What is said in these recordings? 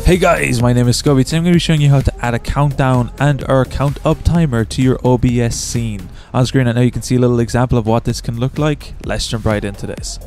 Hey guys, my name is Scobie. Today I'm going to be showing you how to add a countdown and or count up timer to your OBS scene. On screen right now you can see a little example of what this can look like. Let's jump right into this.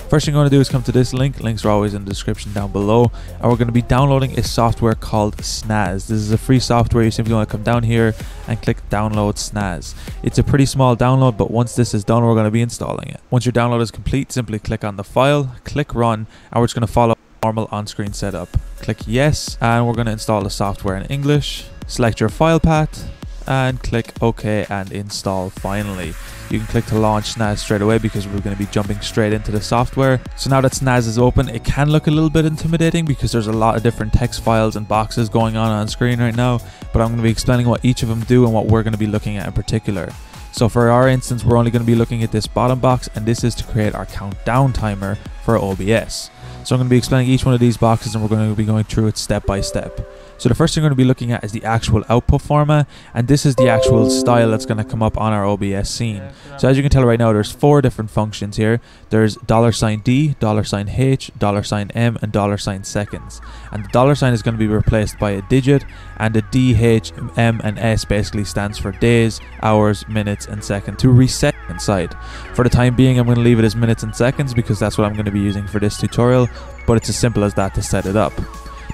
First thing I'm going to do is come to this link. Links are always in the description down below. And we're going to be downloading a software called Snaz. This is a free software. You simply want to come down here and click download Snaz. It's a pretty small download, but once this is done, we're going to be installing it. Once your download is complete, simply click on the file, click run, and we're just going to follow normal on-screen setup. Click yes, and we're going to install the software in English. Select your file path and click OK and install finally. You can click to launch Snaz straight away because we're going to be jumping straight into the software. So now that Snaz is open, it can look a little bit intimidating because there's a lot of different text files and boxes going on screen right now, but I'm going to be explaining what each of them do and what we're going to be looking at in particular. So for our instance, we're only going to be looking at this bottom box, and this is to create our countdown timer for OBS. So I'm going to be explaining each one of these boxes, and we're going to be going through it step by step. So the first thing we're going to be looking at is the actual output format, and this is the actual style that's going to come up on our OBS scene. So as you can tell right now, there's 4 different functions here. There's $D, $H, $M, and $seconds. And the $sign is going to be replaced by a digit, and the D, H, M, and S basically stands for days, hours, minutes, and seconds to reset inside. For the time being, I'm going to leave it as minutes and seconds because that's what I'm going to be using for this tutorial, but it's as simple as that to set it up.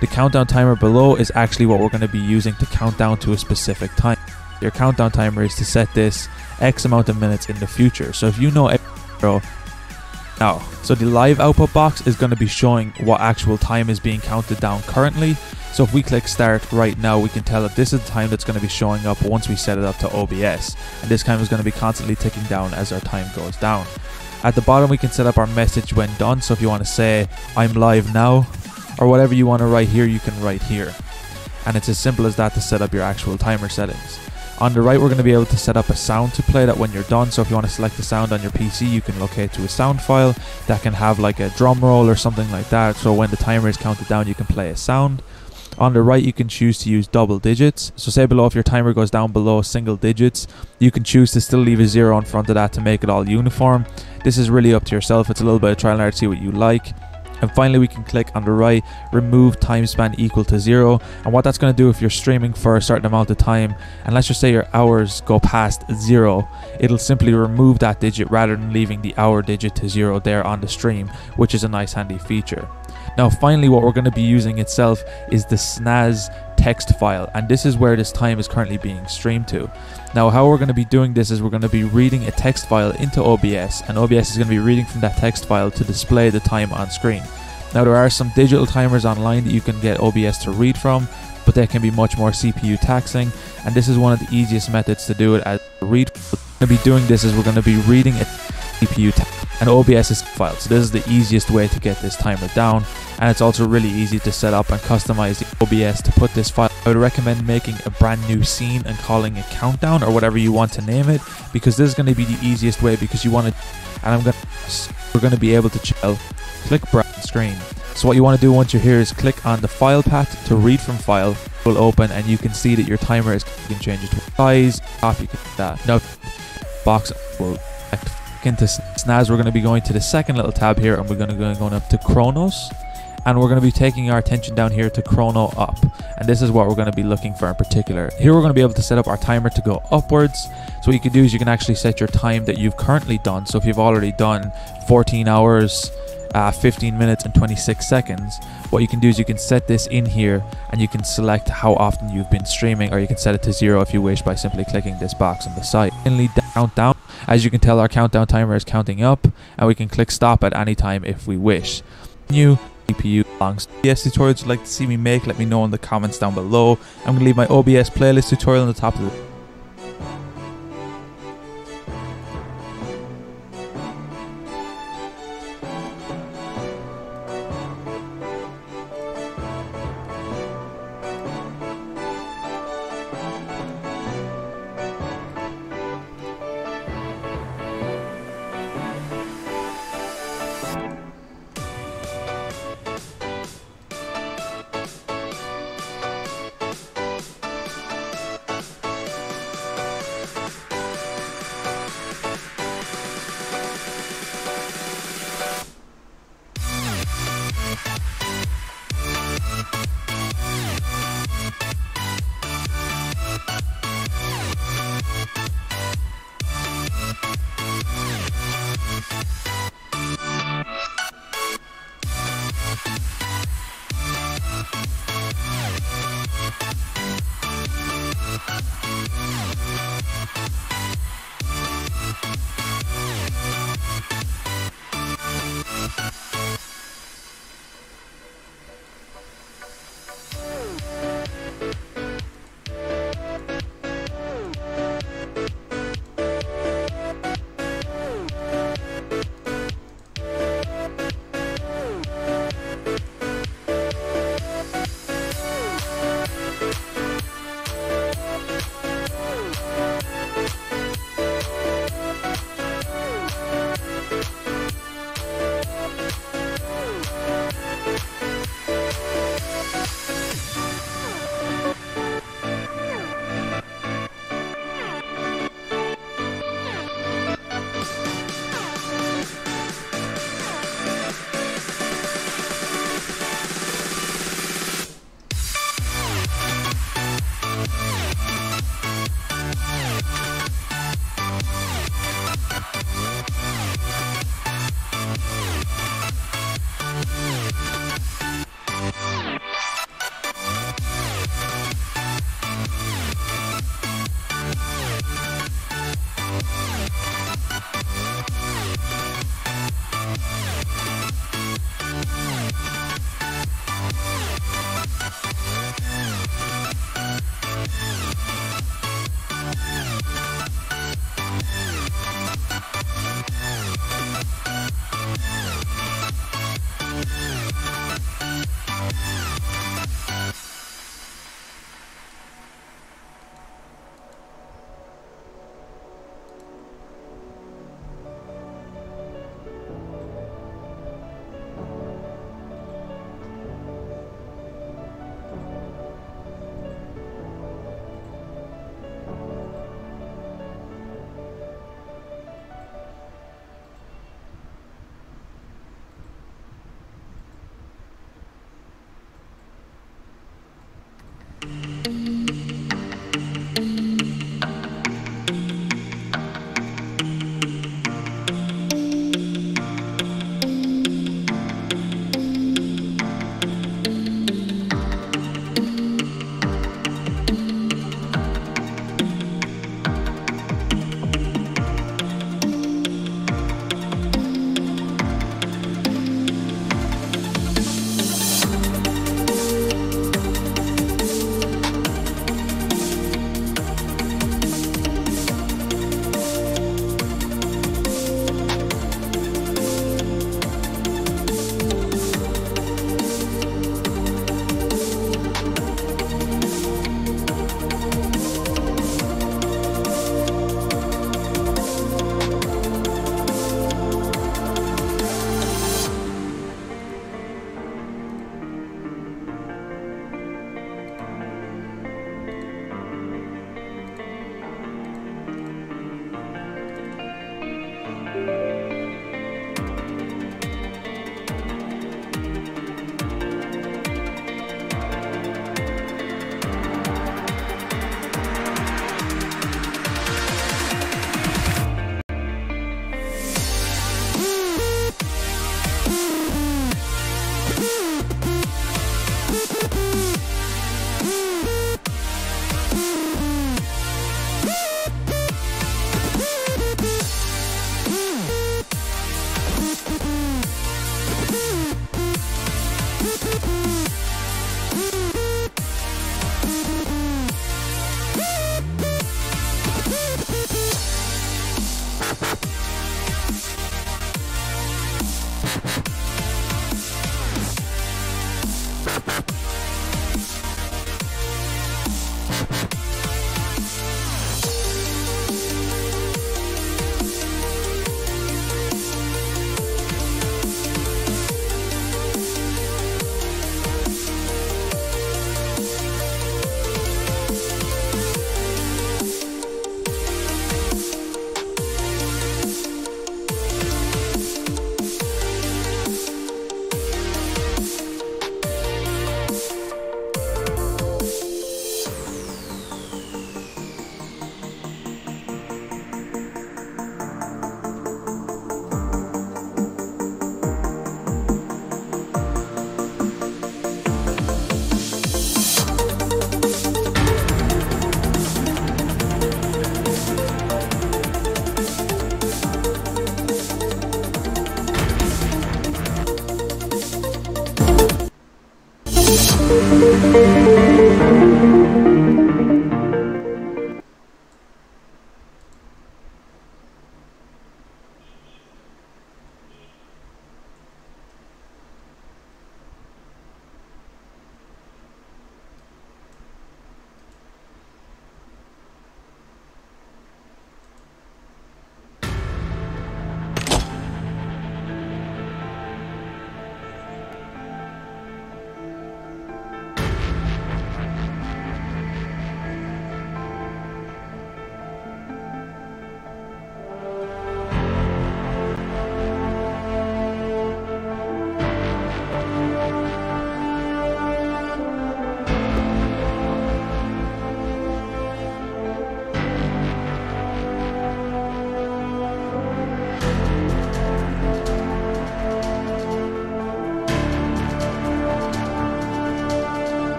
The countdown timer below is actually what we're going to be using to count down to a specific time. Your countdown timer is to set this X amount of minutes in the future. So if you know now, so the live output box is going to be showing what actual time is being counted down currently. So if we click start right now, we can tell that this is the time that's going to be showing up once we set it up to OBS. And this time is going to be constantly ticking down as our time goes down. At the bottom, we can set up our message when done. So if you want to say, I'm live now, or whatever you want to write here, you can write here. And it's as simple as that to set up your actual timer settings. On the right, we're going to be able to set up a sound to play that when you're done. So if you want to select the sound on your PC, you can locate to a sound file that can have like a drum roll or something like that. So when the timer is counted down, you can play a sound. On the right, you can choose to use double digits. So say below, if your timer goes down below single digits, you can choose to still leave a 0 in front of that to make it all uniform. This is really up to yourself. It's a little bit of trial and error to see what you like. And finally, we can click on the right, remove time span equal to 0. And what that's going to do if you're streaming for a certain amount of time, and let's just say your hours go past 0, it'll simply remove that digit rather than leaving the hour digit to 0 there on the stream, which is a nice handy feature. Now finally, what we're going to be using itself is the Snaz text file, and this is where this time is currently being streamed to. Now how we're going to be doing this is we're going to be reading a text file into OBS, and OBS is going to be reading from that text file to display the time on screen. Now there are some digital timers online that you can get OBS to read from, but they can be much more CPU taxing, and this is one of the easiest methods to do it as read. What we're going to be doing this is we're going to be reading a CPU and OBS is file. So this is the easiest way to get this timer down, and it's also really easy to set up and customize the OBS to put this file. I would recommend making a brand new scene and calling it countdown or whatever you want to name it, because this is going to be the easiest way, because you want to, and we're going to be able to chill, click browse screen. So what you want to do once you're here is click on the file path to read from file. It will open and you can see that your timer is, you can change it to size, top, you can do that. Now box will into Snaz. We're going to be going to the second little tab here, and we're going to be going up to Chronos, and we're going to be taking our attention down here to Chrono Up, and this is what we're going to be looking for in particular. Here we're going to be able to set up our timer to go upwards. So what you can do is you can actually set your time that you've currently done. So if you've already done 14 hours 15 minutes and 26 seconds, what you can do is you can set this in here, and you can select how often you've been streaming, or you can set it to 0 if you wish by simply clicking this box on the side. Finally, countdown. As you can tell, our countdown timer is counting up, and we can click stop at any time if we wish. New CPU longs OBS tutorials you'd like to see me make, let me know in the comments down below. I'm going to leave my OBS playlist tutorial on the top of the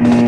guys.